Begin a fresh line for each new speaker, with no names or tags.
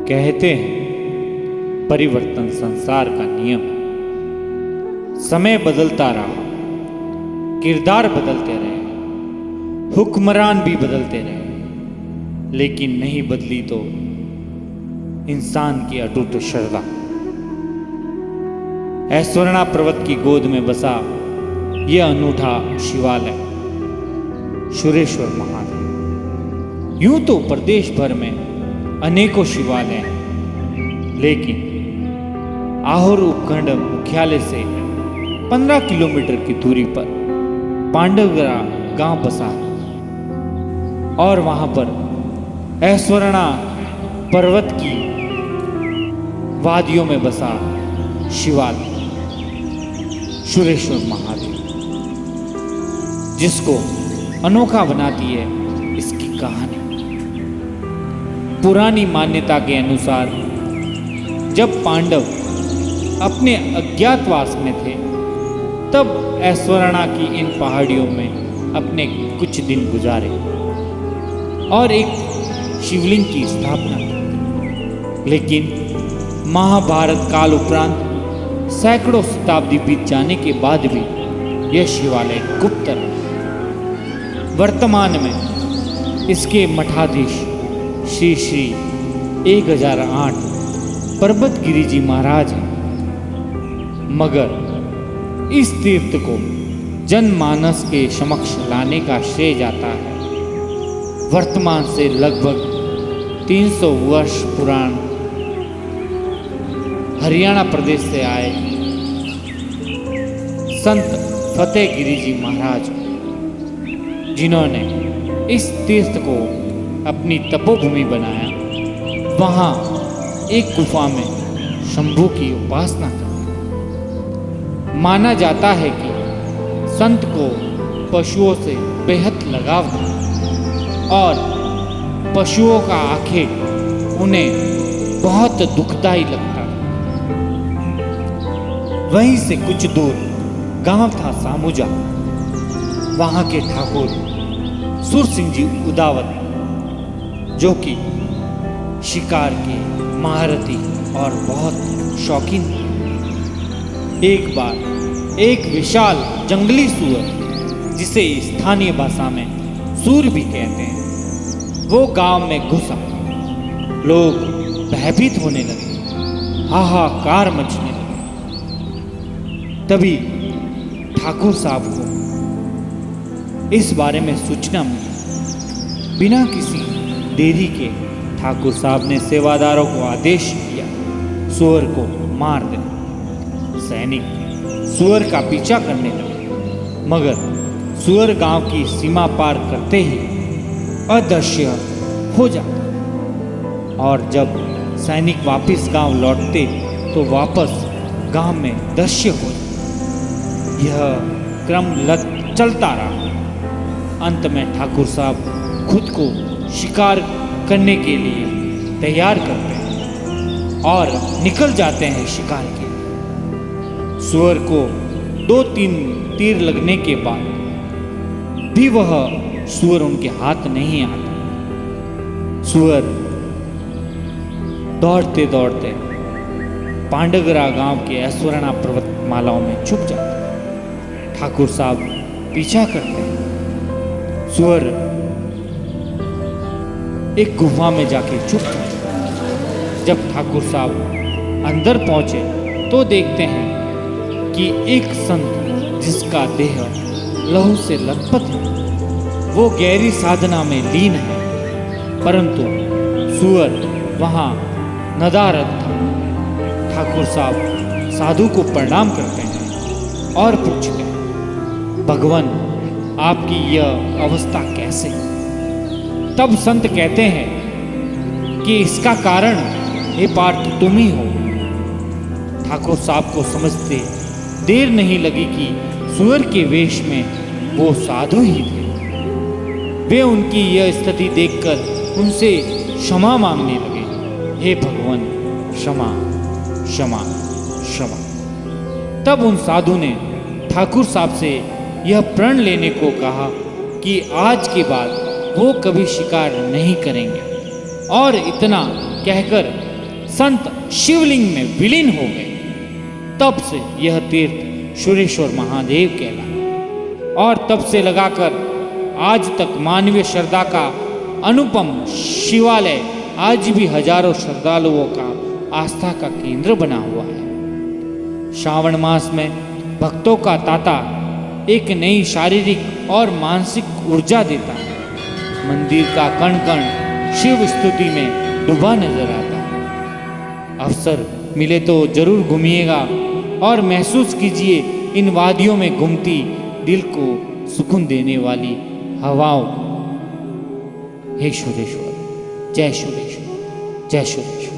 कहते हैं परिवर्तन संसार का नियम है। समय बदलता रहा, किरदार बदलते रहे, हुक्मरान भी बदलते रहे, लेकिन नहीं बदली तो इंसान की अटूट श्रद्धा। ऐश्वर्णा पर्वत की गोद में बसा यह अनूठा शिवालय सुरेश्वर महादेव। यूं तो प्रदेश भर में अनेकों शिवालय हैं, लेकिन आहोर उपखंड मुख्यालय से 15 किलोमीटर की दूरी पर पांडवगरा गांव बसा है और वहां पर ऐश्वर्णा पर्वत की वादियों में बसा शिवालय सुरेश्वर महादेव, जिसको अनोखा बनाती है इसकी कहानी। पुरानी मान्यता के अनुसार जब पांडव अपने अज्ञातवास में थे, तब ऐश्वर्णा की इन पहाड़ियों में अपने कुछ दिन गुजारे और एक शिवलिंग की स्थापना की। लेकिन महाभारत काल उपरांत सैकड़ों शताब्दी बीत जाने के बाद भी यह शिवालय गुप्त रहा। वर्तमान में इसके मठाधीश श्री श्री 1008 पर्वतगिरी जी महाराज हैं, मगर इस तीर्थ को जनमानस के समक्ष लाने का श्रेय जाता है वर्तमान से लगभग 300 वर्ष पुरान हरियाणा प्रदेश से आए संत फतेहगिरी जी महाराज, जिन्होंने इस तीर्थ को अपनी तपोभूमि बनाया। वहाँ एक गुफा में शंभू की उपासना की। माना जाता है कि संत को पशुओं से बेहद लगाव था और पशुओं का आखेट उन्हें बहुत दुखदाई लगता। वहीं से कुछ दूर गांव था सामुजा। वहां के ठाकुर सुर सिंह जी उदावत, जो कि शिकार के महारथी और बहुत शौकीन थे, एक बार एक विशाल जंगली सूअर, जिसे स्थानीय भाषा में सूर भी कहते हैं, वो गांव में घुसा। लोग भयभीत होने लगे, हाहाकार मचने लगे। तभी ठाकुर साहब को इस बारे में सूचना मिली। बिना किसी देरी के ठाकुर साहब ने सेवादारों को आदेश दिया, सूअर को मार दे। सैनिक सूअर का पीछा करने लगे, मगर सूअर गांव की सीमा पार करते ही अदृश्य हो जाता और जब सैनिक वापस गांव लौटते तो वापस गांव में दृश्य हो जाता। यह क्रम चलता रहा। अंत में ठाकुर साहब खुद को शिकार करने के लिए तैयार करते हैं और निकल जाते हैं शिकार के लिए। सूअर को 2-3 तीर लगने के बाद भी वह सूअर उनके हाथ नहीं आता। सूअर दौड़ते दौड़ते पांडवगरा गांव के ऐश्वर्णा पर्वतमालाओं में छुप जाता है। ठाकुर साहब पीछा करते हैं। सूअर एक गुफा में जाके छुप जाता। जब ठाकुर साहब अंदर पहुंचे तो देखते हैं कि एक संत, जिसका देह लहू से लथपथ है, वो गहरी साधना में लीन है, परंतु सूअर वहां नदारद था। ठाकुर साहब साधु को प्रणाम करते हैं और पूछते हैं, भगवान, आपकी यह अवस्था कैसे? तब संत कहते हैं कि इसका कारण हे पार्थ तुम ही हो। ठाकुर साहब को समझते देर नहीं लगी कि सूअर के वेश में वो साधु ही थे। वे उनकी यह स्थिति देखकर उनसे क्षमा मांगने लगे, हे भगवान, क्षमा क्षमा क्षमा। तब उन साधु ने ठाकुर साहब से यह प्रण लेने को कहा कि आज के बाद वो कभी शिकार नहीं करेंगे, और इतना कहकर संत शिवलिंग में विलीन हो गए। तब से यह तीर्थ सुरेश्वर महादेव कहला और तब से लगाकर आज तक मानवीय श्रद्धा का अनुपम शिवालय आज भी हजारों श्रद्धालुओं का आस्था का केंद्र बना हुआ है। श्रावण मास में भक्तों का तांता एक नई शारीरिक और मानसिक ऊर्जा देता है। मंदिर का कण कण शिव स्तुति में डूबा नजर आता है। अवसर मिले तो जरूर घूमिएगा और महसूस कीजिए इन वादियों में घूमती दिल को सुकून देने वाली हवाओं। हे सुरेश्वर, जय सुरेश्वर, जय सुरेश्वर।